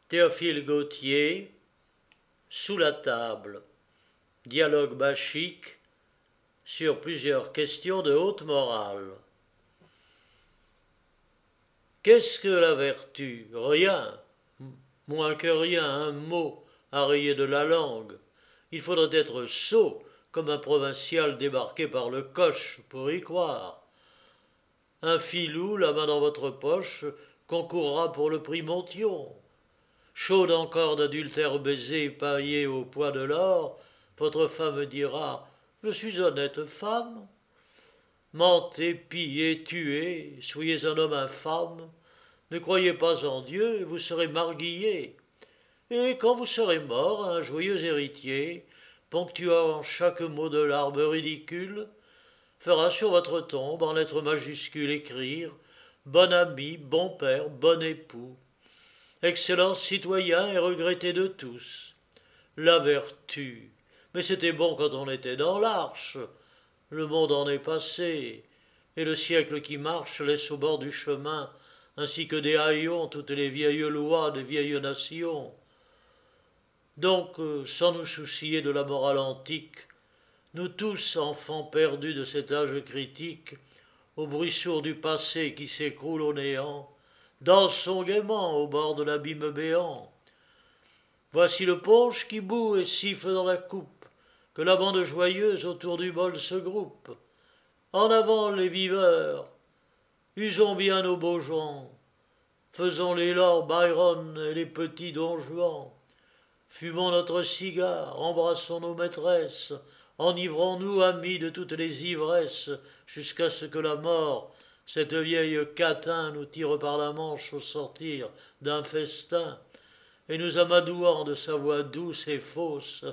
Théophile Gautier, Sous la table, dialogue bachique sur plusieurs questions de haute morale. Qu'est-ce que la vertu? Rien, moins que rien, un mot à rayer de la langue. Il faudrait être sot comme un provincial débarqué par le coche pour y croire. Un filou, la main dans votre poche, concourra pour le prix Montyon. Chaude encore d'adultère baiser paillé au poids de l'or, votre femme dira « Je suis honnête femme ». Mentez, pillez, tuez, soyez un homme infâme, ne croyez pas en Dieu, vous serez marguillé. Et quand vous serez mort, un joyeux héritier, ponctuant chaque mot de l'arbre ridicule, fera sur votre tombe en lettres majuscules écrire « Bon ami, bon père, bon époux ». Excellent citoyen et regretté de tous. La vertu. Mais c'était bon quand on était dans l'arche. Le monde en est passé, et le siècle qui marche laisse au bord du chemin, ainsi que des haillons, toutes les vieilles lois des vieilles nations. Donc, sans nous soucier de la morale antique, nous tous, enfants perdus de cet âge critique, au bruit sourd du passé qui s'écroule au néant, dansons gaiement au bord de l'abîme béant. Voici le punch qui bout et siffle dans la coupe, que la bande joyeuse autour du bol se groupe. En avant les viveurs, usons bien nos beaux gens, faisons les Lord Byron et les petits Don Juan. Fumons notre cigare, embrassons nos maîtresses, enivrons-nous, amis, de toutes les ivresses, jusqu'à ce que la mort, cette vieille catin, nous tire par la manche au sortir d'un festin, et nous amadouant de sa voix douce et fausse,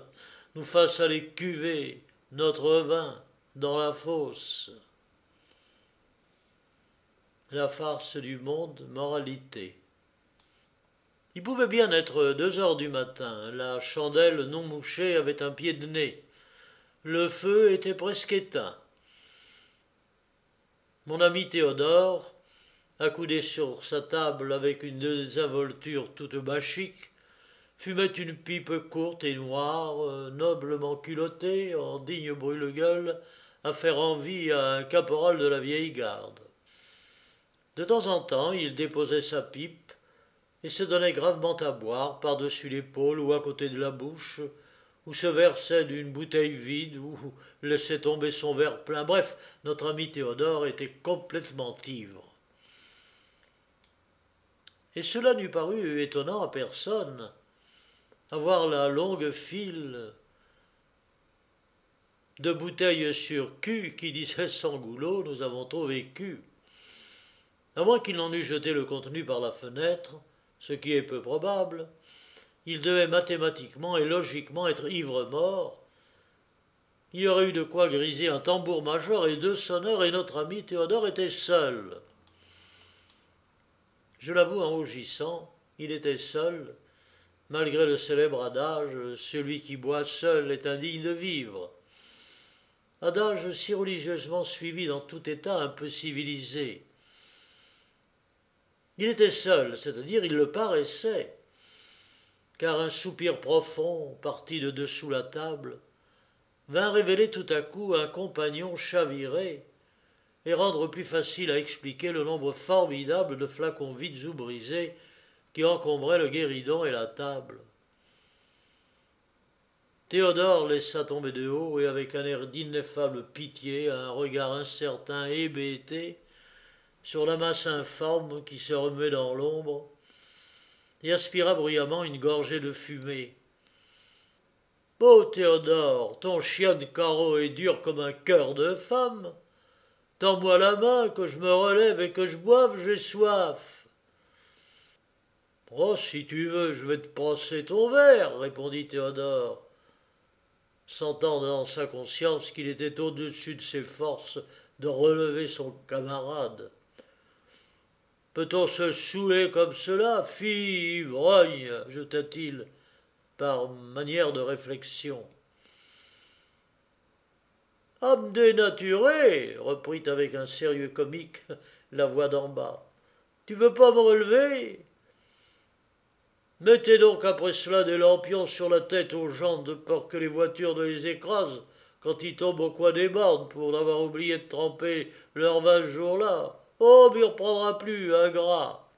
nous fasse aller cuver notre vin dans la fosse. La farce du monde, moralité. Il pouvait bien être 2 heures du matin, la chandelle non mouchée avait un pied de nez, le feu était presque éteint. Mon ami Théodore, accoudé sur sa table avec une désinvolture toute bachique, fumait une pipe courte et noire, noblement culottée, en digne brûle-gueule, à faire envie à un caporal de la vieille garde. De temps en temps, il déposait sa pipe et se donnait gravement à boire par-dessus l'épaule ou à côté de la bouche, ou se versait d'une bouteille vide, ou laissait tomber son verre plein. Bref, notre ami Théodore était complètement ivre. Et cela n'eût paru étonnant à personne, à voir la longue file de bouteilles sur cul qui disait sans goulot « Nous avons trop vécu ». À moins qu'il n'en eût jeté le contenu par la fenêtre, ce qui est peu probable, il devait mathématiquement et logiquement être ivre-mort. Il y aurait eu de quoi griser un tambour-major et 2 sonneurs, et notre ami Théodore était seul. Je l'avoue en rougissant, il était seul, malgré le célèbre adage « Celui qui boit seul est indigne de vivre ». Adage si religieusement suivi dans tout état un peu civilisé. Il était seul, c'est-à-dire il le paraissait, car un soupir profond, parti de dessous la table, vint révéler tout à coup un compagnon chaviré et rendre plus facile à expliquer le nombre formidable de flacons vides ou brisés qui encombraient le guéridon et la table. Théodore laissa tomber de haut et avec un air d'ineffable pitié, un regard incertain et hébété, sur la masse informe qui se remuait dans l'ombre, et aspira bruyamment une gorgée de fumée. « Oh, Théodore, ton chien de carreau est dur comme un cœur de femme. Tends-moi la main, que je me relève et que je boive, j'ai soif. »« Oh, si tu veux, je vais te brosser ton verre, » répondit Théodore, sentant dans sa conscience qu'il était au-dessus de ses forces de relever son camarade. Peut-on se saouler comme cela, fille ivrogne, ajouta-t-il, par manière de réflexion. Âme dénaturée, reprit avec un sérieux comique la voix d'en bas. Tu veux pas me relever? Mettez donc après cela des lampions sur la tête aux gens de peur que les voitures ne les écrasent quand ils tombent au coin des bornes pour avoir oublié de tremper leur vin ce jour-là. Oh, m'y reprendra plus, ingrat.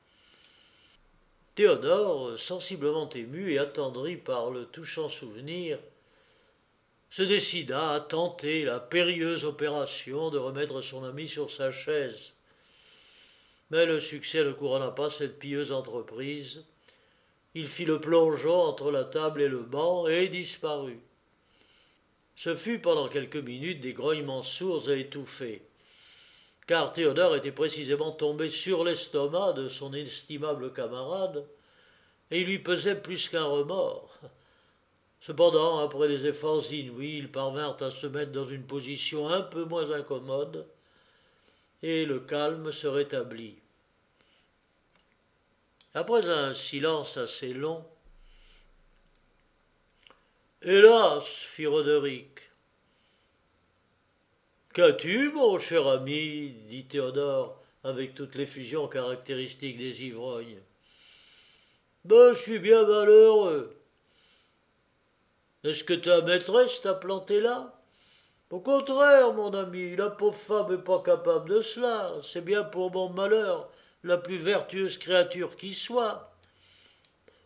Théodore, sensiblement ému et attendri par le touchant souvenir, se décida à tenter la périlleuse opération de remettre son ami sur sa chaise. Mais le succès ne couronna pas cette pieuse entreprise. Il fit le plongeon entre la table et le banc et disparut. Ce fut pendant quelques minutes des grognements sourds et étouffés, car Théodore était précisément tombé sur l'estomac de son estimable camarade, et il lui pesait plus qu'un remords. Cependant, après des efforts inouïs, ils parvinrent à se mettre dans une position un peu moins incommode, et le calme se rétablit. Après un silence assez long, « Hélas, fit Roderick. Qu'as-tu, mon cher ami dit Théodore, avec toute l'effusion caractéristique des ivrognes. Ben, je suis bien malheureux. Est-ce que ta maîtresse t'a planté là? Au contraire, mon ami, la pauvre femme n'est pas capable de cela. C'est bien pour mon malheur, la plus vertueuse créature qui soit.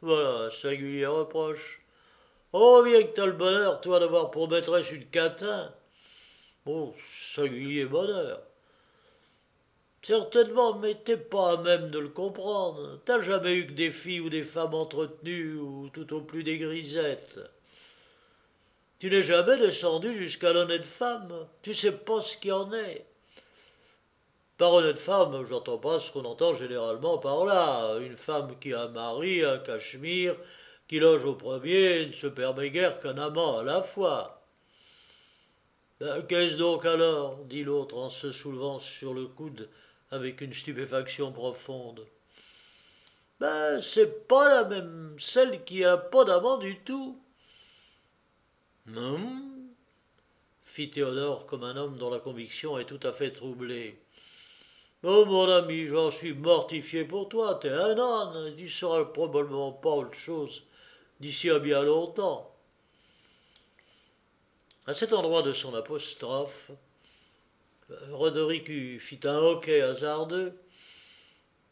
Voilà, un singulier reproche. Oh, bien que t'as le bonheur, toi, d'avoir pour maîtresse une catin. Oh, singulier bonheur. Certainement, mais t'es pas à même de le comprendre. T'as jamais eu que des filles ou des femmes entretenues, ou tout au plus des grisettes. Tu n'es jamais descendu jusqu'à l'honnête femme. Tu sais pas ce qu'il y en est. Par honnête femme, j'entends pas ce qu'on entend généralement par là. Une femme qui a un mari, un cachemire, qui loge au premier, ne se permet guère qu'un amant à la fois. Ben, qu'est-ce donc alors dit l'autre en se soulevant sur le coude avec une stupéfaction profonde. Ben, c'est pas la même celle qui a pas d'amant du tout. Hum, fit Théodore comme un homme dont la conviction est tout à fait troublée. Oh mon ami, j'en suis mortifié pour toi, t'es un âne, tu seras probablement pas autre chose d'ici à bien longtemps. À cet endroit de son apostrophe, Roderick fit un hoquet hasardeux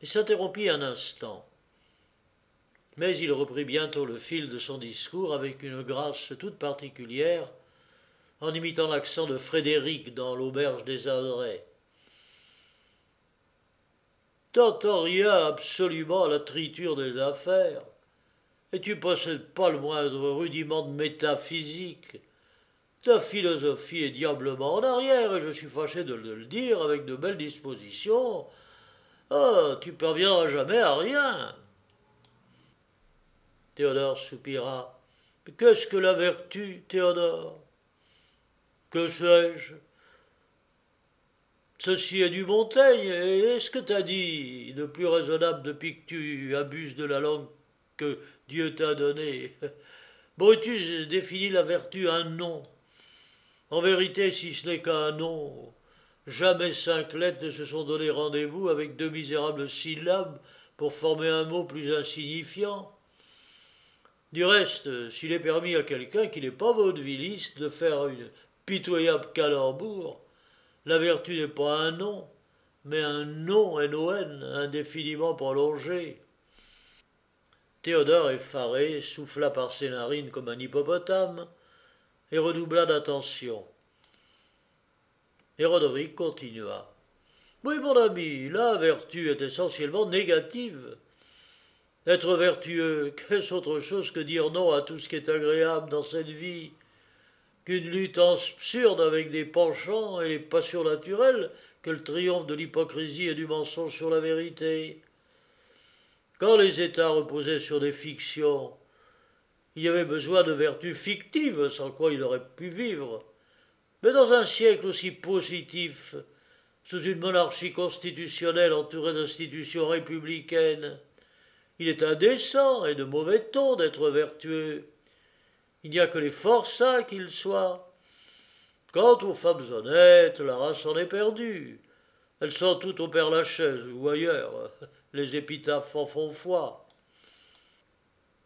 et s'interrompit un instant. Mais il reprit bientôt le fil de son discours avec une grâce toute particulière, en imitant l'accent de Frédéric dans l'auberge des Adrets. T'entends rien absolument à la triture des affaires, et tu possèdes pas le moindre rudiment de métaphysique. Ta philosophie est diablement en arrière, et je suis fâché de le dire avec de belles dispositions. Ah, tu parviendras jamais à rien. Théodore soupira. « Qu'est-ce que la vertu, Théodore? Que sais-je? Ceci est du Montaigne, et est-ce que t'as dit de plus raisonnable depuis que tu abuses de la langue que Dieu t'a donnée? Brutus définit la vertu un nom. En vérité, si ce n'est qu'un nom, jamais 5 lettres ne se sont donné rendez-vous avec 2 misérables syllabes pour former un mot plus insignifiant. Du reste, s'il est permis à quelqu'un qui n'est pas vaudevilliste de faire une pitoyable calembour, la vertu n'est pas un nom, mais un nom, N-O-N, indéfiniment prolongé. Théodore, effaré, souffla par ses narines comme un hippopotame et redoubla d'attention. Et Roderick continua. Oui, mon ami, la vertu est essentiellement négative. Être vertueux, qu'est-ce autre chose que dire non à tout ce qui est agréable dans cette vie, qu'une lutte absurde avec des penchants et les passions naturelles, que le triomphe de l'hypocrisie et du mensonge sur la vérité. Quand les États reposaient sur des fictions, il y avait besoin de vertus fictives sans quoi il aurait pu vivre. Mais dans un siècle aussi positif, sous une monarchie constitutionnelle entourée d'institutions républicaines, il est indécent et de mauvais ton d'être vertueux. Il n'y a que les forçats qu'ils soient. Quant aux femmes honnêtes, la race en est perdue. Elles sont toutes au Père-Lachaise ou ailleurs. Les épitaphes en font foi.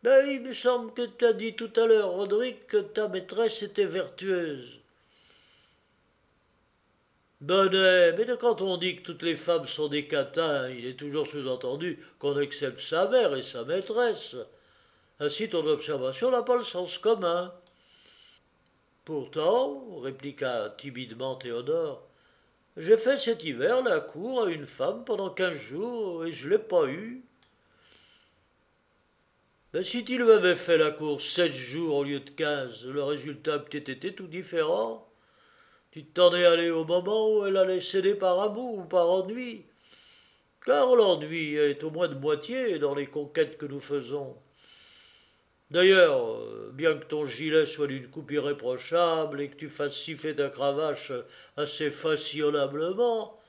Ben, il me semble que tu as dit tout à l'heure, Roderick, que ta maîtresse était vertueuse. Bonnet, mais quand on dit que toutes les femmes sont des catins, il est toujours sous-entendu qu'on accepte sa mère et sa maîtresse. Ainsi ton observation n'a pas le sens commun. Pourtant, répliqua timidement Théodore, j'ai fait cet hiver la cour à une femme pendant 15 jours et je l'ai pas eue. Mais si tu lui avais fait la cour 7 jours au lieu de 15, le résultat a peut-être été tout différent. Tu t'en es allé au moment où elle allait céder par amour ou par ennui, car l'ennui est au moins de moitié dans les conquêtes que nous faisons. D'ailleurs, bien que ton gilet soit d'une coupe irréprochable et que tu fasses siffler ta cravache assez fashionablement,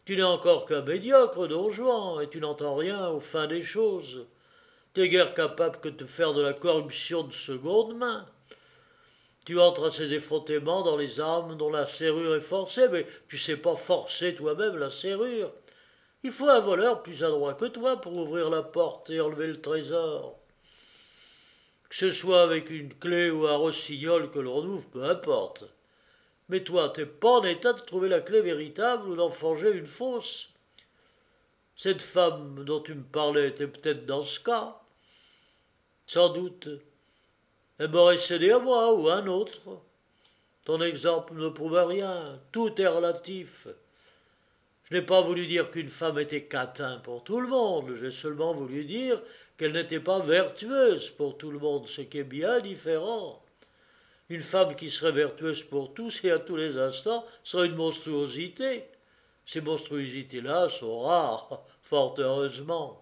tu n'es encore qu'un médiocre don Juan et tu n'entends rien au fin des choses. T'es guère capable que de faire de la corruption de seconde main. Tu entres à ces effrontéments dans les armes dont la serrure est forcée, mais tu sais pas forcer toi-même la serrure. Il faut un voleur plus adroit que toi pour ouvrir la porte et enlever le trésor. Que ce soit avec une clé ou un rossignol que l'on ouvre, peu importe. Mais toi, t'es pas en état de trouver la clé véritable ou d'en forger une fausse. Cette femme dont tu me parlais était peut-être dans ce cas. Sans doute. Elle m'aurait cédé à moi ou à un autre. Ton exemple ne prouve rien. Tout est relatif. Je n'ai pas voulu dire qu'une femme était catin pour tout le monde. J'ai seulement voulu dire qu'elle n'était pas vertueuse pour tout le monde, ce qui est bien différent. Une femme qui serait vertueuse pour tous et à tous les instants serait une monstruosité. Ces monstruosités-là sont rares, fort heureusement.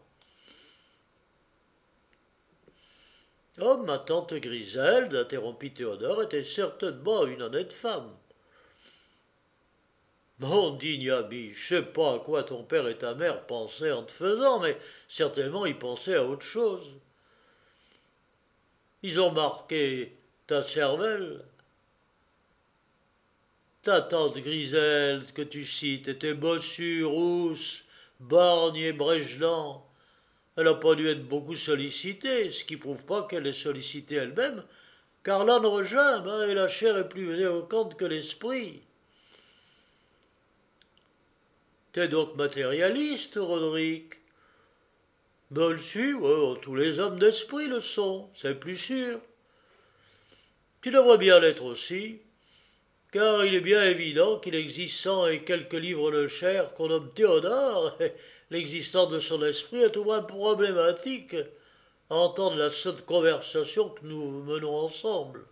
Oh, ma tante Griselde, interrompit Théodore, était certainement une honnête femme. Mon digne ami, je sais pas à quoi ton père et ta mère pensaient en te faisant, mais certainement ils pensaient à autre chose. Ils ont marqué ta cervelle. Ta tante Griselde que tu cites était bossue, rousse, borgne et brèchelant. Elle n'a pas dû être beaucoup sollicitée, ce qui prouve pas qu'elle est sollicitée elle-même, car l'âne regimbe, et la chair est plus éloquente que l'esprit. T'es donc matérialiste, Roderick? Ben, le suis, ouais, tous les hommes d'esprit le sont, c'est plus sûr. Tu devrais bien l'être aussi, car il est bien évident qu'il existe 100 et quelques livres de chair qu'on nomme Théodore, et l'existence de son esprit est au moins problématique à entendre la sotte conversation que nous menons ensemble.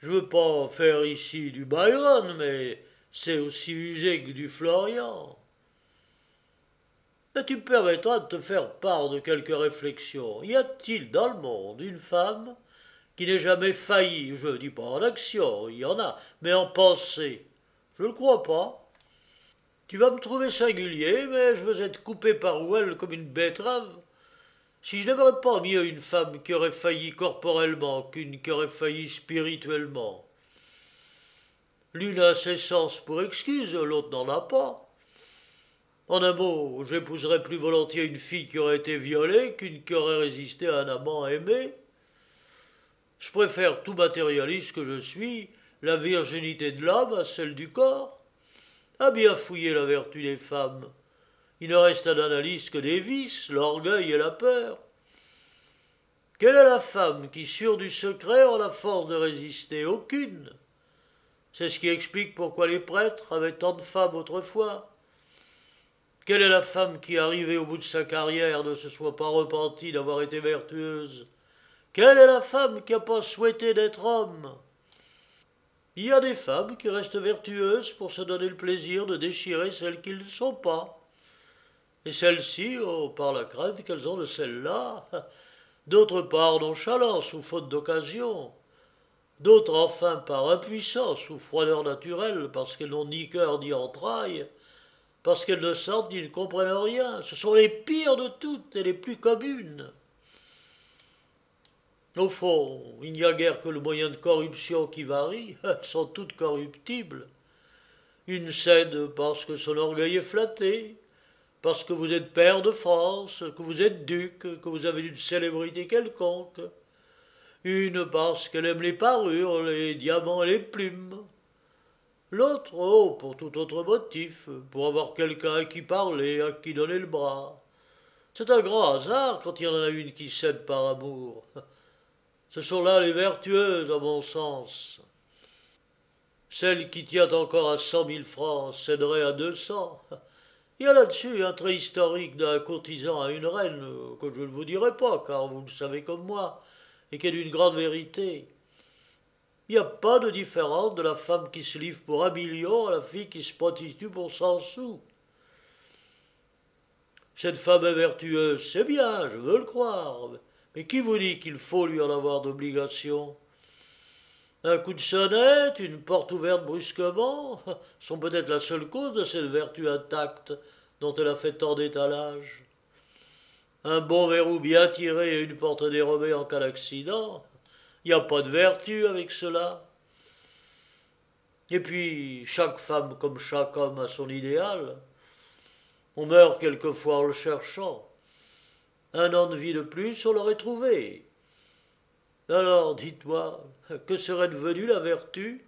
Je veux pas faire ici du Byron, mais c'est aussi usé que du Florian. Mais tu me permettras de te faire part de quelques réflexions. Y a-t-il dans le monde une femme qui n'ait jamais failli, je ne dis pas en action, il y en a, mais en pensée? Je ne le crois pas. Tu vas me trouver singulier, mais je veux être coupé par ouelle comme une betterave. Si je n'aimerais pas mieux une femme qui aurait failli corporellement qu'une qui aurait failli spirituellement. L'une a ses sens pour excuse, l'autre n'en a pas. En un mot, j'épouserais plus volontiers une fille qui aurait été violée qu'une qui aurait résisté à un amant aimé. Je préfère, tout matérialiste que je suis, la virginité de l'âme à celle du corps. À bien fouiller la vertu des femmes, il ne reste à l'analyse que des vices, l'orgueil et la peur. Quelle est la femme qui, sûre du secret, a la force de résister? Aucune. C'est ce qui explique pourquoi les prêtres avaient tant de femmes autrefois. Quelle est la femme qui, arrivée au bout de sa carrière, ne se soit pas repentie d'avoir été vertueuse? Quelle est la femme qui n'a pas souhaité d'être homme? Il y a des femmes qui restent vertueuses pour se donner le plaisir de déchirer celles qui ne le sont pas. Et celles-ci, oh, par la crainte qu'elles ont de celles-là, d'autres par nonchalance ou faute d'occasion, d'autres enfin par impuissance ou froideur naturelle, parce qu'elles n'ont ni cœur ni entrailles, parce qu'elles ne sentent ni ne comprennent rien. Ce sont les pires de toutes et les plus communes. Au fond, il n'y a guère que le moyen de corruption qui varie, elles sont toutes corruptibles. Une cède parce que son orgueil est flatté, parce que vous êtes pair de France, que vous êtes duc, que vous avez une célébrité quelconque. Une parce qu'elle aime les parures, les diamants et les plumes. L'autre, oh, pour tout autre motif, pour avoir quelqu'un à qui parler, à qui donner le bras. C'est un grand hasard quand il y en a une qui cède par amour. Ce sont là les vertueuses, à mon sens. Celle qui tient encore à 100 000 francs céderait à 200. Il y a là-dessus un trait historique d'un courtisan à une reine, que je ne vous dirai pas, car vous le savez comme moi, et qui est d'une grande vérité. Il n'y a pas de différence de la femme qui se livre pour 1 million à la fille qui se prostitue pour 100 sous. Cette femme est vertueuse, c'est bien, je veux le croire, mais qui vous dit qu'il faut lui en avoir d'obligation? Un coup de sonnette, une porte ouverte brusquement, sont peut-être la seule cause de cette vertu intacte dont elle a fait tant d'étalage. Un bon verrou bien tiré et une porte dérobée en cas d'accident, il n'y a pas de vertu avec cela. Et puis, chaque femme comme chaque homme a son idéal. On meurt quelquefois en le cherchant. 1 an de vie de plus, on l'aurait trouvé. Alors, dites-moi, que serait devenue la vertu?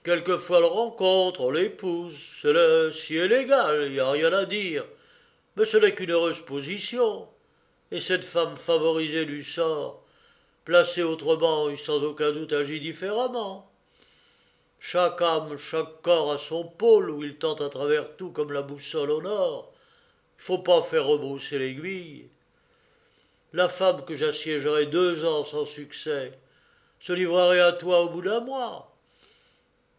Quelquefois on le rencontre, on l'épouse, c'est le ciel égal, il n'y a rien à dire. Mais ce n'est qu'une heureuse position. Et cette femme favorisée du sort, placée autrement et sans aucun doute agit différemment. Chaque âme, chaque corps a son pôle où il tente à travers tout comme la boussole au nord. Il ne faut pas faire rebrousser l'aiguille. La femme que j'assiégerai 2 ans sans succès se livrerait à toi au bout d'un mois.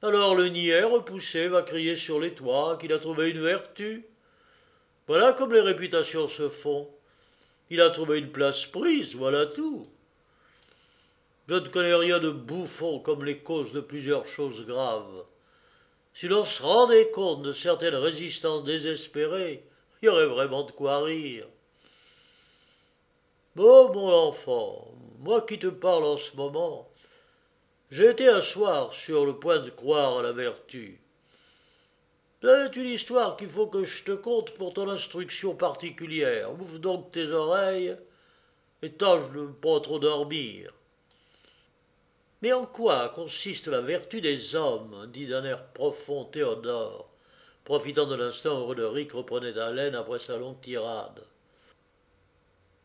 Alors le niais repoussé va crier sur les toits qu'il a trouvé une vertu. Voilà comme les réputations se font. Il a trouvé une place prise, voilà tout. Je ne connais rien de bouffon comme les causes de plusieurs choses graves. Si l'on se rendait compte de certaines résistances désespérées, il y aurait vraiment de quoi rire. Bon, mon enfant, moi qui te parle en ce moment, j'ai été un soir sur le point de croire à la vertu. C'est une histoire qu'il faut que je te conte pour ton instruction particulière. Ouvre donc tes oreilles et tâche de ne pas trop dormir. Mais en quoi consiste la vertu des hommes, dit d'un air profond Théodore, profitant de l'instant où Roderick reprenait haleine après sa longue tirade.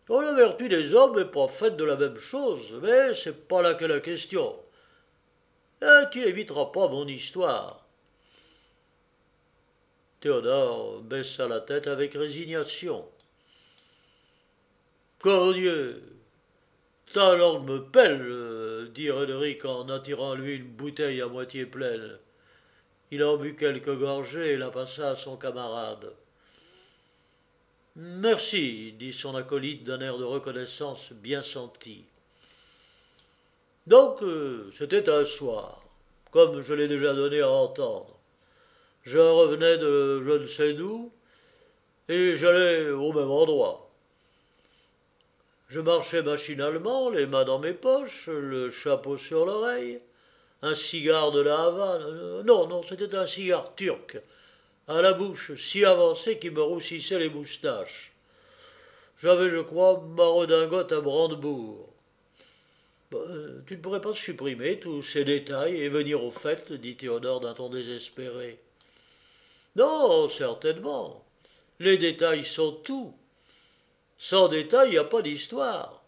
Oh, la vertu des hommes n'est pas faite de la même chose, mais c'est pas là que la question. Et tu n'éviteras pas mon histoire. Théodore baissa la tête avec résignation. Cordieu, ta langue me pèle, dit Roderick en attirant lui une bouteille à moitié pleine. Il en but quelques gorgées et la passa à son camarade. Merci, dit son acolyte d'un air de reconnaissance bien senti. Donc, c'était un soir, comme je l'ai déjà donné à entendre. Je revenais de je ne sais d'où, et j'allais au même endroit. Je marchais machinalement, les mains dans mes poches, le chapeau sur l'oreille, un cigare de la Havane. Non, c'était un cigare turc, à la bouche si avancée qu'il me roussissait les moustaches. J'avais, je crois, ma redingote à Brandebourg. Tu ne pourrais pas supprimer tous ces détails et venir au fait, dit Théodore d'un ton désespéré. Non, certainement. Les détails sont tout. Sans détails, il n'y a pas d'histoire.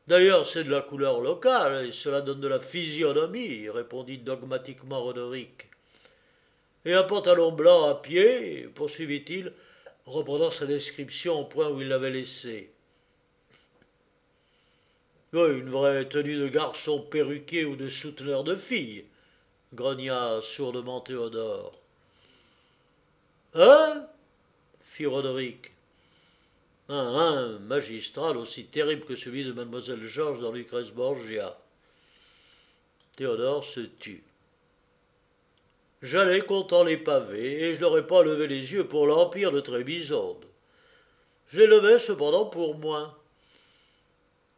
D'ailleurs, c'est de la couleur locale, et cela donne de la physionomie, répondit dogmatiquement Roderick. Et un pantalon blanc à pied, poursuivit-il, reprenant sa description au point où il l'avait laissée. Oui, une vraie tenue de garçon perruquier ou de souteneur de filles, grogna sourdement Théodore. Hein? Fit Roderick. Un magistral aussi terrible que celui de mademoiselle Georges dans Lucrèce Borgia. Théodore se tut. J'allais comptant les pavés, et je n'aurais pas levé les yeux pour l'empire de Trébizonde. Je les levais cependant pour moi.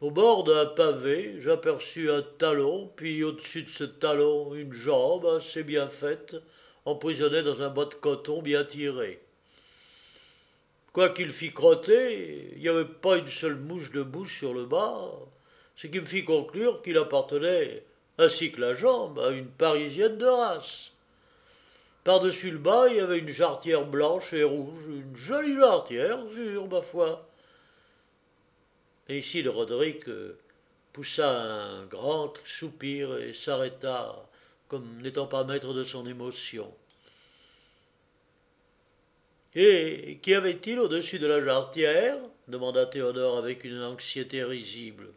Au bord d'un pavé, j'aperçus un talon, puis au-dessus de ce talon, une jambe assez bien faite, emprisonnée dans un bas de coton bien tiré. Quoi qu'il fit crotter, il n'y avait pas une seule mouche de bouche sur le bas, ce qui me fit conclure qu'il appartenait, ainsi que la jambe, à une Parisienne de race. Par-dessus le bas, il y avait une jarretière blanche et rouge, une jolie jarretière, sûre, ma foi. Et ici, le Roderick poussa un grand soupir et s'arrêta, comme n'étant pas maître de son émotion. Et qu'y avait-il au-dessus de la jarretière demanda Théodore avec une anxiété risible.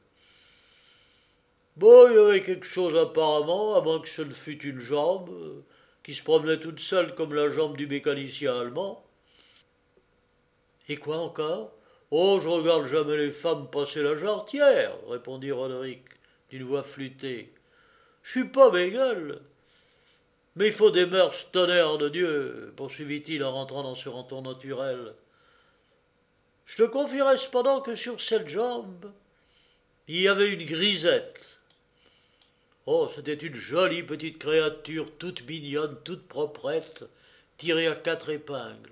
Bon, il y avait quelque chose apparemment, à moins que ce ne fût une jambe, qui se promenait toute seule comme la jambe du mécanicien allemand. Et quoi encore? Oh, je regarde jamais les femmes passer la jarretière, répondit Roderick d'une voix flûtée. Je suis pas bégueule. Mais il faut des mœurs, tonnerre de Dieu, poursuivit-il en rentrant dans ce ton naturel. Je te confierai cependant que sur cette jambe, il y avait une grisette. Oh, c'était une jolie petite créature, toute mignonne, toute proprette, tirée à 4 épingles.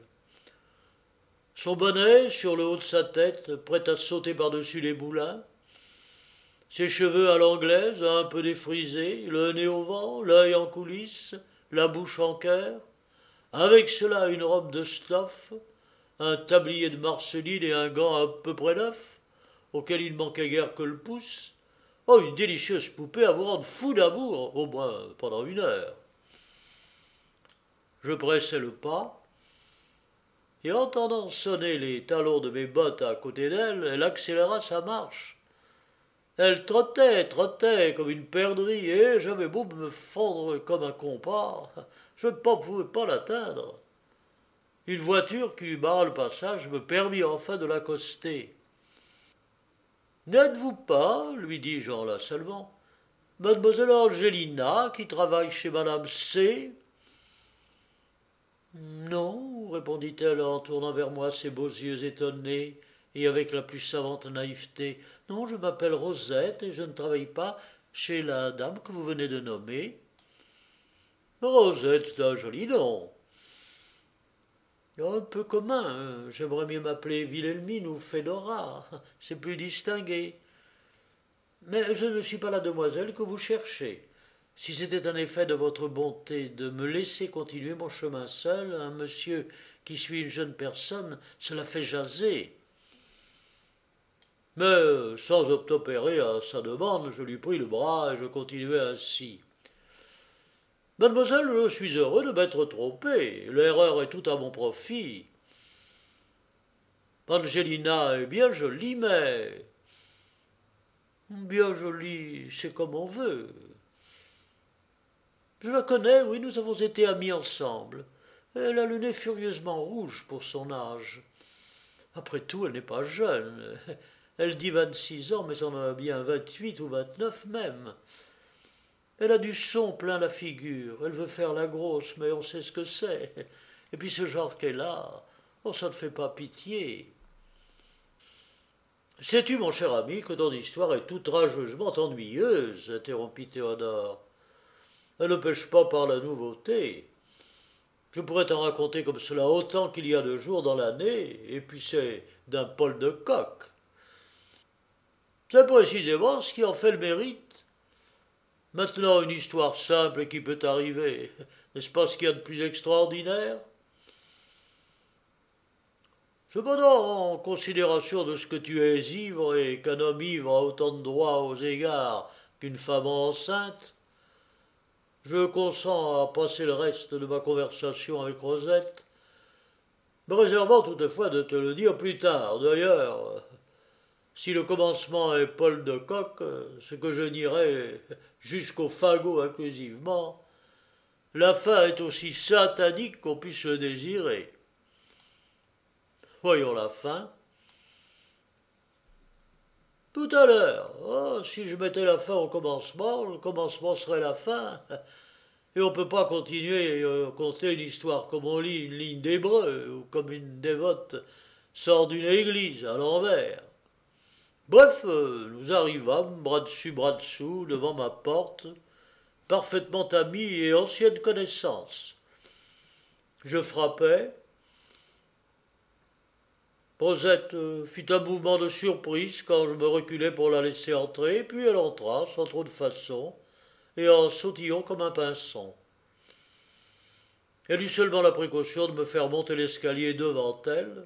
Son bonnet, sur le haut de sa tête, prêt à sauter par-dessus les moulins, ses cheveux à l'anglaise, un peu défrisés, le nez au vent, l'œil en coulisses, la bouche en cœur, avec cela une robe de stoffe, un tablier de marceline et un gant à peu près neuf, auquel il ne manquait guère que le pouce. Oh, une délicieuse poupée à vous rendre fou d'amour, au moins pendant 1 heure. Je pressai le pas, et entendant sonner les talons de mes bottes à côté d'elle, elle accéléra sa marche. Elle trottait comme une perdrix, et j'avais beau me fondre comme un compas, je ne pouvais pas l'atteindre. Une voiture qui lui barra le passage me permit enfin de l'accoster. N'êtes-vous pas, lui dis-je en la saluant, mademoiselle Angelina, qui travaille chez madame C. Non, répondit-elle en tournant vers moi ses beaux yeux étonnés et avec la plus savante naïveté. Non, je m'appelle Rosette et je ne travaille pas chez la dame que vous venez de nommer. Rosette, c'est un joli nom. Un peu commun, j'aimerais mieux m'appeler Wilhelmine ou Fédora, c'est plus distingué. Mais je ne suis pas la demoiselle que vous cherchez. Si c'était un effet de votre bonté de me laisser continuer mon chemin seul, un monsieur qui suit une jeune personne, cela fait jaser. Mais, sans obtempérer à sa demande, je lui pris le bras et je continuai ainsi. Mademoiselle, je suis heureux de m'être trompé. L'erreur est toute à mon profit. Angelina est bien jolie, mais... Bien jolie, c'est comme on veut. Je la connais, oui, nous avons été amis ensemble. Elle a le nez furieusement rouge pour son âge. Après tout, elle n'est pas jeune. Elle dit 26 ans, mais elle en a bien 28 ou 29 même. Elle a du son plein la figure. Elle veut faire la grosse, mais on sait ce que c'est. Et puis ce genre qu'elle a, oh, ça ne fait pas pitié. Sais-tu, mon cher ami, que ton histoire est outrageusement ennuyeuse, interrompit Théodore. Elle ne pêche pas par la nouveauté. Je pourrais t'en raconter comme cela autant qu'il y a de jours dans l'année, et puis c'est d'un Paul de Kock. C'est précisément ce qui en fait le mérite. Maintenant, une histoire simple qui peut arriver, n'est-ce pas ce qu'il y a de plus extraordinaire? Cependant, en considération de ce que tu es ivre et qu'un homme ivre a autant de droits aux égards qu'une femme enceinte, je consens à passer le reste de ma conversation avec Rosette, me réservant toutefois de te le dire plus tard. D'ailleurs, si le commencement est Paul de Kock, ce que je nierai jusqu'au fagot inclusivement, la fin est aussi satanique qu'on puisse le désirer. Voyons la fin. Tout à l'heure. Oh, si je mettais la fin au commencement, le commencement serait la fin. Et on ne peut pas continuer à conter une histoire comme on lit une ligne d'hébreu ou comme une dévote sort d'une église à l'envers. Bref, nous arrivâmes, bras dessus, bras dessous, devant ma porte, parfaitement amis et anciennes connaissances. Je frappai. Rosette fit un mouvement de surprise quand je me reculai pour la laisser entrer, puis elle entra, sans trop de façon, et en sautillant comme un pinson. Elle eut seulement la précaution de me faire monter l'escalier devant elle,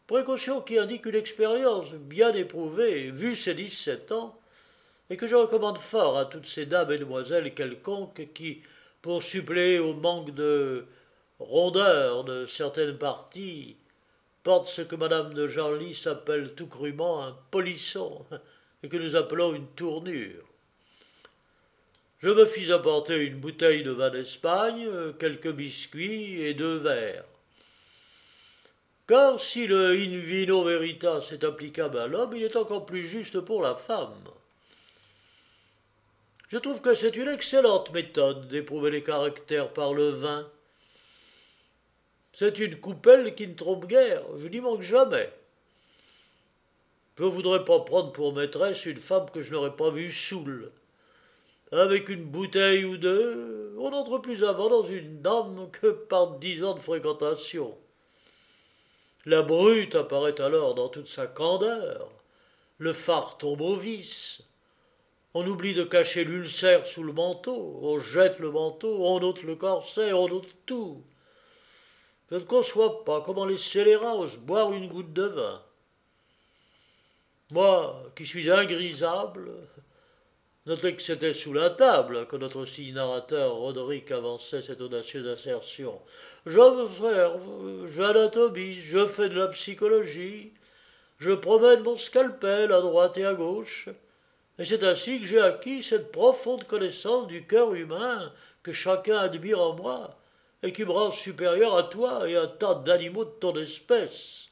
précaution qui indique une expérience bien éprouvée, vu ses 17 ans, et que je recommande fort à toutes ces dames et demoiselles quelconques qui, pour suppléer au manque de rondeur de certaines parties, portent ce que madame de Genlis appelle tout crûment un polisson, et que nous appelons une tournure. Je me fis apporter une bouteille de vin d'Espagne, quelques biscuits et 2 verres. Car si le in vino veritas est applicable à l'homme, il est encore plus juste pour la femme. Je trouve que c'est une excellente méthode d'éprouver les caractères par le vin. C'est une coupelle qui ne trompe guère, je n'y manque jamais. Je ne voudrais pas prendre pour maîtresse une femme que je n'aurais pas vue saoule. Avec une bouteille ou deux, on n'entre plus avant dans une dame que par 10 ans de fréquentation. La brute apparaît alors dans toute sa candeur, le fard tombe au vice. On oublie de cacher l'ulcère sous le manteau, on jette le manteau, on ôte le corset, on ôte tout. Je ne conçois pas comment les scélérats osent boire une goutte de vin. Moi, qui suis ingrisable, notez que c'était sous la table que notre signe narrateur Roderick avançait cette audacieuse assertion. J'observe, j'anatomise, je fais de la psychologie, je promène mon scalpel à droite et à gauche, et c'est ainsi que j'ai acquis cette profonde connaissance du cœur humain que chacun admire en moi, et qui me rend supérieur à toi et à tant d'animaux de ton espèce.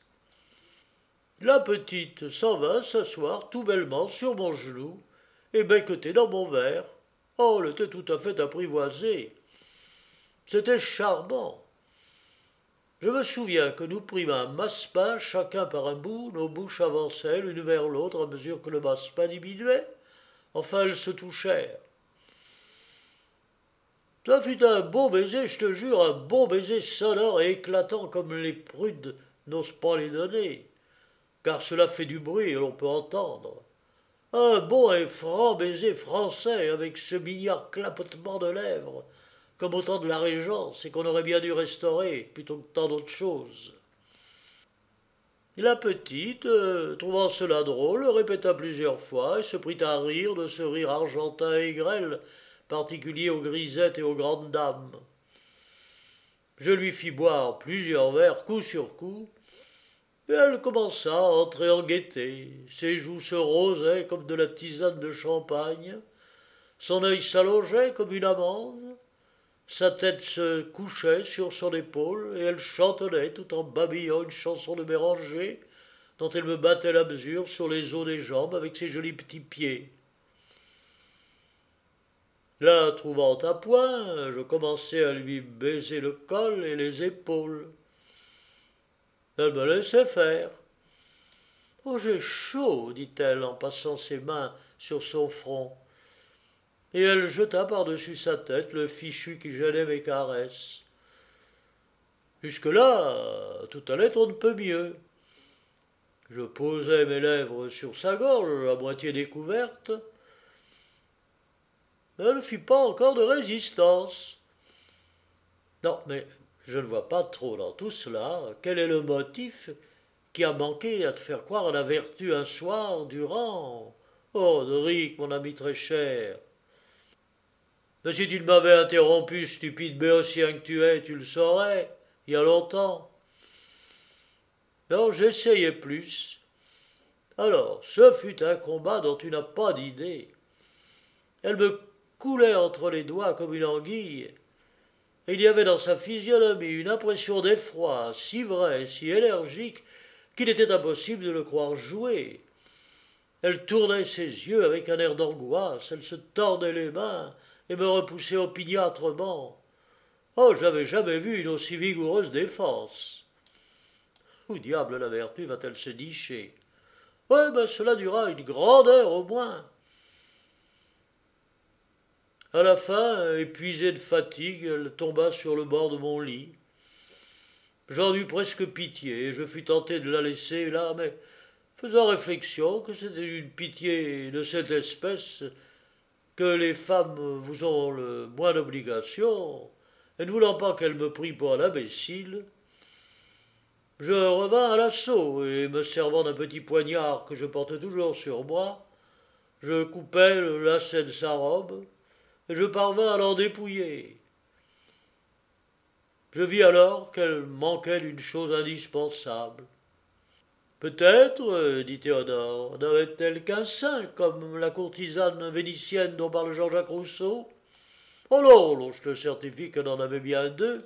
La petite s'en vint s'asseoir tout bellement sur mon genou et becqueter dans mon verre. Oh, elle était tout à fait apprivoisée. C'était charmant. Je me souviens que nous prîmes un masse-pain, chacun par un bout, nos bouches avançaient l'une vers l'autre à mesure que le masse-pain diminuait. Enfin, elles se touchèrent. Ça fut un beau baiser, je te jure, un beau baiser sonore et éclatant comme les prudes n'osent pas les donner, car cela fait du bruit et l'on peut entendre. Un bon et franc baiser français avec ce milliard clapotement de lèvres, comme au temps de la Régence et qu'on aurait bien dû restaurer plutôt que tant d'autres choses. La petite, trouvant cela drôle, le répéta plusieurs fois et se prit à rire de ce rire argentin et grêle, particulier aux grisettes et aux grandes dames. Je lui fis boire plusieurs verres coup sur coup, et elle commença à entrer en gaieté. Ses joues se rosaient comme de la tisane de champagne, son œil s'allongeait comme une amande, sa tête se couchait sur son épaule, et elle chantonnait tout en babillant une chanson de Béranger, dont elle me battait la mesure sur les os des jambes avec ses jolis petits pieds. La trouvant à point, je commençai à lui baiser le col et les épaules. Elle me laissait faire. Oh, j'ai chaud, dit-elle en passant ses mains sur son front. Et elle jeta par-dessus sa tête le fichu qui gênait mes caresses. Jusque-là, tout allait on ne peut mieux. Je posai mes lèvres sur sa gorge, à moitié découverte. Mais elle ne fit pas encore de résistance. Non, mais je ne vois pas trop dans tout cela quel est le motif qui a manqué à te faire croire à la vertu un soir durant. Oh, Roderick, mon ami très cher. Mais si tu ne m'avais interrompu, stupide béotien que tu es, tu le saurais, il y a longtemps. Non, j'essayais plus. Alors, ce fut un combat dont tu n'as pas d'idée. Elle me coulait entre les doigts comme une anguille, et il y avait dans sa physionomie une impression d'effroi si vraie, si énergique, qu'il était impossible de le croire jouer. Elle tournait ses yeux avec un air d'angoisse, elle se tordait les mains et me repoussait opiniâtrement. Oh, j'avais jamais vu une aussi vigoureuse défense. Où diable la vertu va-t-elle se nicher? Ouais, ben cela dura une grande heure au moins. À la fin, épuisée de fatigue, elle tomba sur le bord de mon lit. J'en eus presque pitié, et je fus tenté de la laisser là, mais faisant réflexion que c'était une pitié de cette espèce que les femmes vous ont le moins d'obligation, et ne voulant pas qu'elle me prît pour un imbécile, je revins à l'assaut, et me servant d'un petit poignard que je porte toujours sur moi, je coupai le lacet de sa robe, et je parvins à l'en dépouiller. Je vis alors qu'elle manquait d'une chose indispensable. Peut-être, dit Théodore, n'avait-elle qu'un sein, comme la courtisane vénitienne dont parle Jean-Jacques Rousseau? Oh non, non, je te certifie qu'elle en avait bien deux.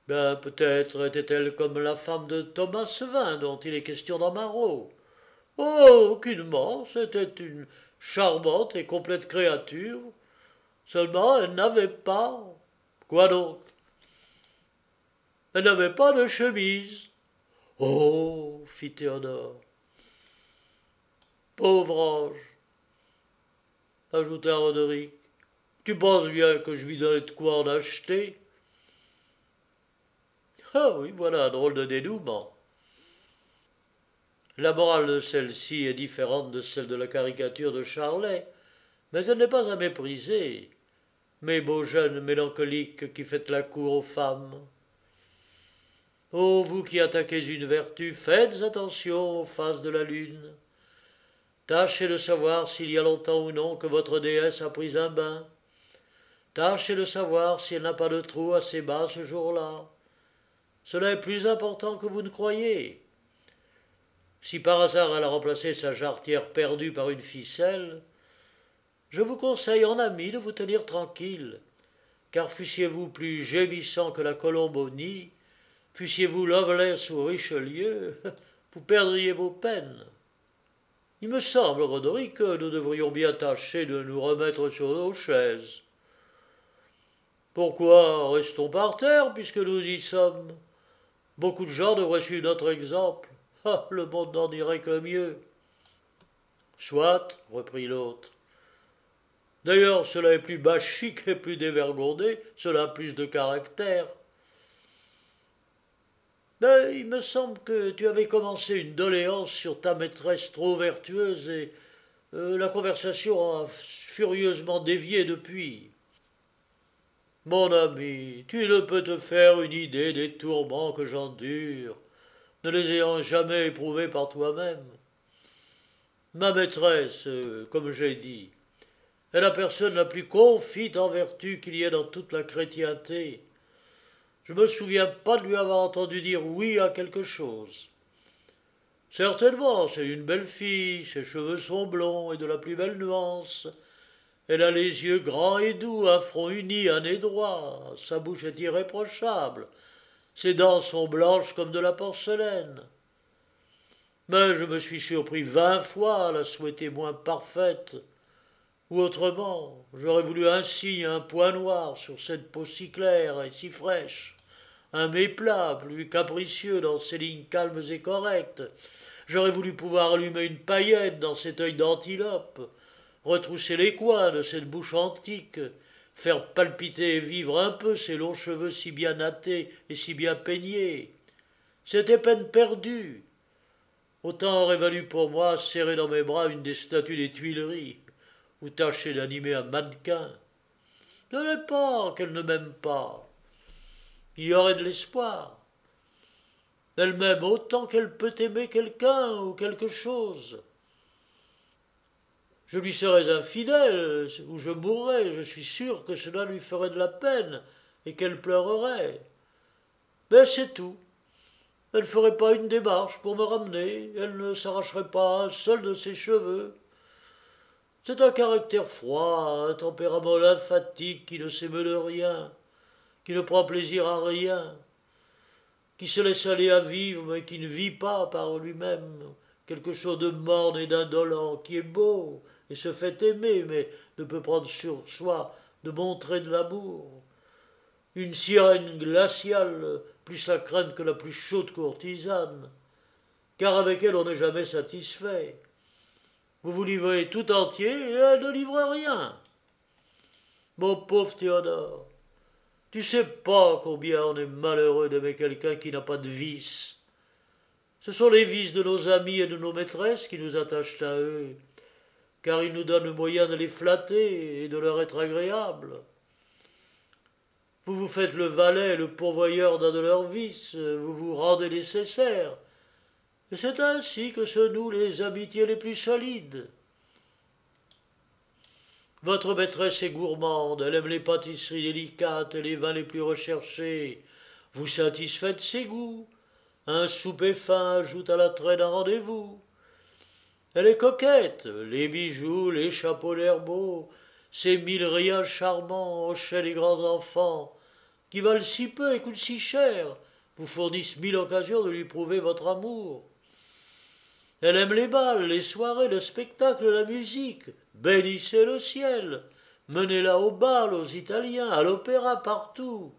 Ben, peut-être était-elle comme la femme de Thomas Vin dont il est question dans Marot. Oh, aucunement, c'était une charmante et complète créature. Seulement, elle n'avait pas. Quoi donc? Elle n'avait pas de chemise. Oh, fit Théodore. Pauvre ange, ajouta Roderick. Tu penses bien que je lui donnais de quoi en acheter? Ah oui, voilà un drôle de dénouement. La morale de celle-ci est différente de celle de la caricature de Charlet, mais elle n'est pas à mépriser, mes beaux jeunes mélancoliques qui faites la cour aux femmes. Ô vous qui attaquez une vertu, faites attention aux phases de la lune. Tâchez de savoir s'il y a longtemps ou non que votre déesse a pris un bain. Tâchez de savoir si elle n'a pas de trou assez bas ce jour-là. Cela est plus important que vous ne croyez. Si par hasard elle a remplacé sa jarretière perdue par une ficelle, je vous conseille en ami de vous tenir tranquille, car fussiez-vous plus gémissant que la colombe au nid, fussiez-vous Lovelace ou Richelieu, vous perdriez vos peines. Il me semble, Roderick, que nous devrions bien tâcher de nous remettre sur nos chaises. Pourquoi restons par terre, puisque nous y sommes? Beaucoup de gens devraient suivre notre exemple. Ah, le monde n'en irait que mieux. Soit, reprit l'autre. D'ailleurs, cela est plus bachique et plus dévergondé, cela a plus de caractère. Ben, il me semble que tu avais commencé une doléance sur ta maîtresse trop vertueuse et la conversation a furieusement dévié depuis. Mon ami, tu ne peux te faire une idée des tourments que j'endure, ne les ayant jamais éprouvés par toi-même. Ma maîtresse, comme j'ai dit, est la personne la plus confite en vertu qu'il y ait dans toute la chrétienté. Je ne me souviens pas de lui avoir entendu dire oui à quelque chose. Certainement, c'est une belle fille, ses cheveux sont blonds et de la plus belle nuance. Elle a les yeux grands et doux, un front uni, un nez droit, sa bouche est irréprochable, ses dents sont blanches comme de la porcelaine. Mais je me suis surpris 20 fois à la souhaiter moins parfaite. Ou autrement, j'aurais voulu un signe, un point noir sur cette peau si claire et si fraîche, un méplat plus capricieux dans ses lignes calmes et correctes. J'aurais voulu pouvoir allumer une paillette dans cet œil d'antilope, retrousser les coins de cette bouche antique, faire palpiter et vivre un peu ces longs cheveux si bien nattés et si bien peignés. C'était peine perdue. Autant aurait valu pour moi serrer dans mes bras une des statues des Tuileries, ou tâcher d'animer un mannequin. Ce n'est pas qu'elle ne m'aime pas. Il y aurait de l'espoir. Elle m'aime autant qu'elle peut aimer quelqu'un ou quelque chose. Je lui serais infidèle, ou je mourrais, je suis sûr que cela lui ferait de la peine, et qu'elle pleurerait. Mais c'est tout. Elle ne ferait pas une démarche pour me ramener, elle ne s'arracherait pas un seul de ses cheveux. C'est un caractère froid, un tempérament lymphatique qui ne s'émeut de rien, qui ne prend plaisir à rien, qui se laisse aller à vivre mais qui ne vit pas par lui-même, quelque chose de morne et d'indolent, qui est beau et se fait aimer mais ne peut prendre sur soi de montrer de l'amour. Une sirène glaciale, plus à craindre que la plus chaude courtisane, car avec elle on n'est jamais satisfait. Vous vous livrez tout entier et elle ne livre rien. Mon pauvre Théodore, Tu sais pas combien on est malheureux d'aimer quelqu'un qui n'a pas de vices. Ce sont les vices de nos amis et de nos maîtresses qui nous attachent à eux, car ils nous donnent le moyen de les flatter et de leur être agréables. Vous vous faites le valet, le pourvoyeur d'un de leurs vices, vous vous rendez nécessaire. Et c'est ainsi que se nouent les amitiés les plus solides. Votre maîtresse est gourmande, elle aime les pâtisseries délicates et les vins les plus recherchés. Vous satisfaites ses goûts. Un souper fin ajoute à l'attrait d'un rendez-vous. Elle est coquette, les bijoux, les chapeaux d'air beaux, ces mille riens charmants chez les grands enfants, qui valent si peu et coûtent si cher, vous fournissent mille occasions de lui prouver votre amour. Elle aime les bals, les soirées, le spectacle, la musique. Bénissez le ciel. Menez-la au bal, aux Italiens, à l'opéra, partout.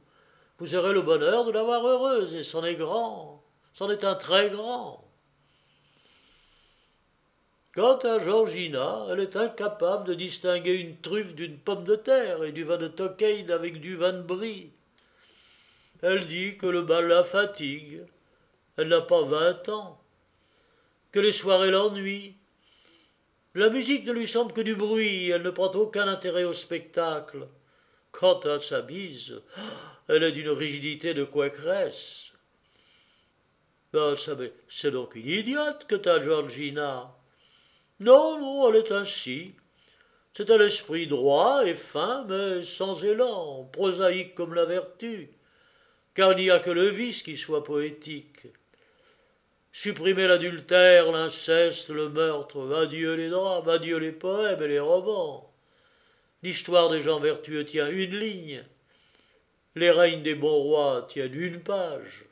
Vous aurez le bonheur de la voir heureuse, et c'en est grand. C'en est un très grand. Quant à Georgina, elle est incapable de distinguer une truffe d'une pomme de terre et du vin de Tokay avec du vin de Brie. Elle dit que le bal la fatigue. Elle n'a pas 20 ans. Que les soirées l'ennuient. La musique ne lui semble que du bruit, elle ne prend aucun intérêt au spectacle. Quant à sa bise, elle est d'une rigidité de quakeresse. Ben, c'est donc une idiote que ta Georgina. Non, non, elle est ainsi. C'est un esprit droit et fin, mais sans élan, prosaïque comme la vertu, car il n'y a que le vice qui soit poétique. Supprimez l'adultère, l'inceste, le meurtre, adieu les drames, adieu les poèmes et les romans. L'histoire des gens vertueux tient une ligne, les règnes des bons rois tiennent une page.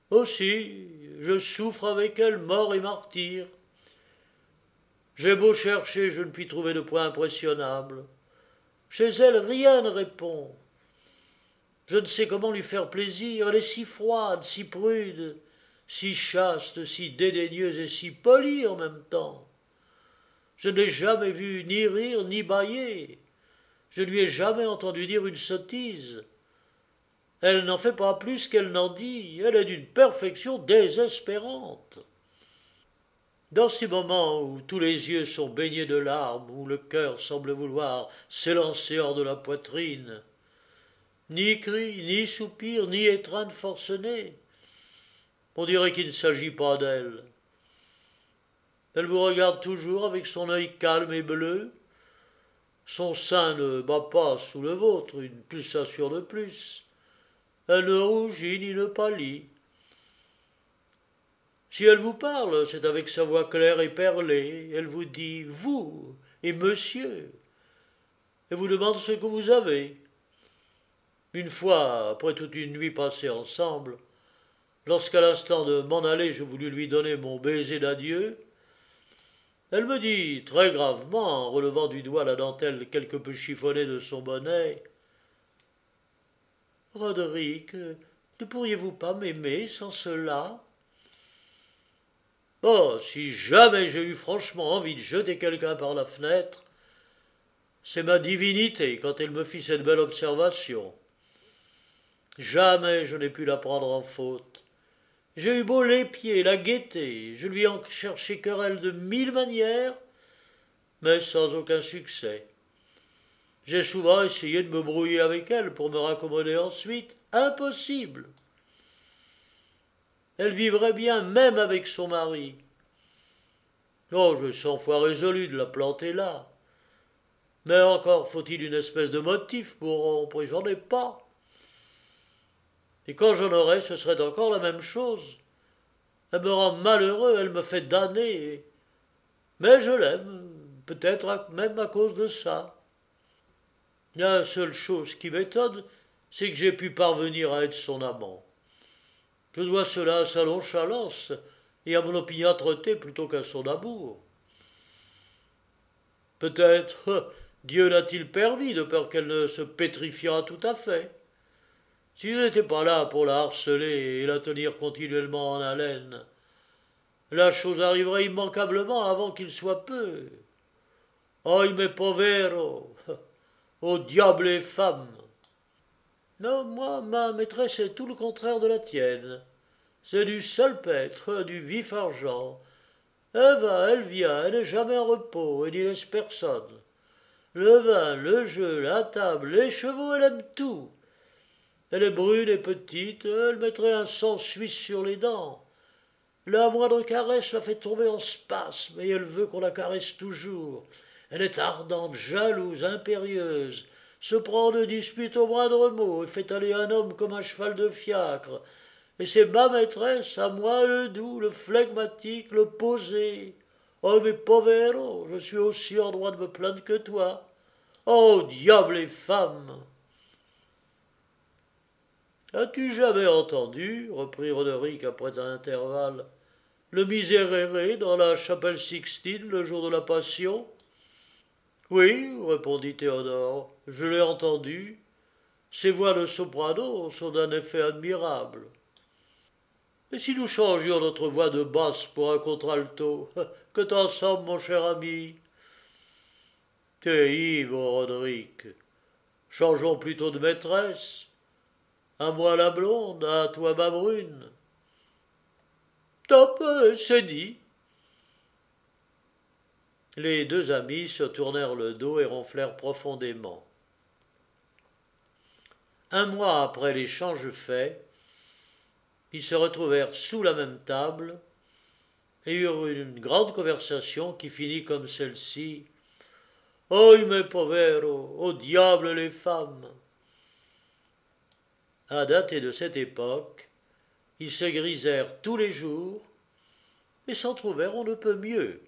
Aussi, je souffre avec elle, mort et martyr. J'ai beau chercher, je ne puis trouver de point impressionnable. Chez elle, rien ne répond. Je ne sais comment lui faire plaisir, elle est si froide, si prude, si chaste, si dédaigneuse et si polie en même temps. Je ne l'ai jamais vue ni rire ni bâiller. Je ne lui ai jamais entendu dire une sottise. Elle n'en fait pas plus qu'elle n'en dit, elle est d'une perfection désespérante. Dans ces moments où tous les yeux sont baignés de larmes, où le cœur semble vouloir s'élancer hors de la poitrine, ni cris, ni soupirs, ni étreinte forcenée, on dirait qu'il ne s'agit pas d'elle. Elle vous regarde toujours avec son œil calme et bleu. Son sein ne bat pas sous le vôtre, une pulsation de plus. Elle ne rougit ni ne pâlit. Si elle vous parle, c'est avec sa voix claire et perlée. Elle vous dit « vous » et « monsieur » et vous demande ce que vous avez. Une fois, après toute une nuit passée ensemble, lorsqu'à l'instant de m'en aller, je voulus lui donner mon baiser d'adieu, elle me dit, très gravement, en relevant du doigt la dentelle quelque peu chiffonnée de son bonnet, « Roderick, ne pourriez-vous pas m'aimer sans cela ?» Oh, si jamais j'ai eu franchement envie de jeter quelqu'un par la fenêtre, c'est ma divinité quand elle me fit cette belle observation. Jamais je n'ai pu la prendre en faute. J'ai eu beau l'épier, la guetter, je lui en cherché querelle de 1000 manières, mais sans aucun succès. J'ai souvent essayé de me brouiller avec elle pour me raccommoder ensuite. Impossible. Elle vivrait bien même avec son mari. Oh, je suis 100 fois résolu de la planter là. Mais encore faut-il une espèce de motif pour rompre, et j'en ai pas. Et quand j'en aurais, ce serait encore la même chose. Elle me rend malheureux, elle me fait damner. Mais je l'aime, peut-être même à cause de ça. La seule chose qui m'étonne, c'est que j'ai pu parvenir à être son amant. Je dois cela à sa nonchalance et à mon opiniâtreté plutôt qu'à son amour. Peut-être Dieu l'a-t-il permis de peur qu'elle ne se pétrifiât tout à fait. Si je n'étais pas là pour la harceler et la tenir continuellement en haleine, la chose arriverait immanquablement avant qu'il soit peu. Ay me povero, au diable les femmes. Non, moi, ma maîtresse est tout le contraire de la tienne. C'est du salpêtre, du vif argent. Elle va, elle vient, elle n'est jamais en repos, et n'y laisse personne. Le vin, le jeu, la table, les chevaux, elle aime tout. Elle est brune et petite, elle mettrait un sang suisse sur les dents. La moindre caresse la fait tomber en spasme, et elle veut qu'on la caresse toujours. Elle est ardente, jalouse, impérieuse, se prend de dispute au moindre mot, et fait aller un homme comme un cheval de fiacre. Et c'est ma maîtresse, à moi le doux, le flegmatique, le posé. Oh, mais povero, je suis aussi en droit de me plaindre que toi. Oh, diable et femme! As-tu jamais entendu, reprit Roderick après un intervalle, le Miserere dans la chapelle Sixtine le jour de la Passion? Oui, répondit Théodore, je l'ai entendu. Ces voix de soprano sont d'un effet admirable. Et si nous changions notre voix de basse pour un contralto, que t'en semble, mon cher ami? T'es ivre, Roderick. Changeons plutôt de maîtresse. À moi la blonde, à toi ma brune. Top, c'est dit. Les deux amis se tournèrent le dos et ronflèrent profondément. Un mois après l'échange fait, ils se retrouvèrent sous la même table et eurent une grande conversation qui finit comme celle-ci. Oh, mes povero, au diable les femmes! À dater de cette époque, ils se grisèrent tous les jours et s'en trouvèrent on ne peut mieux.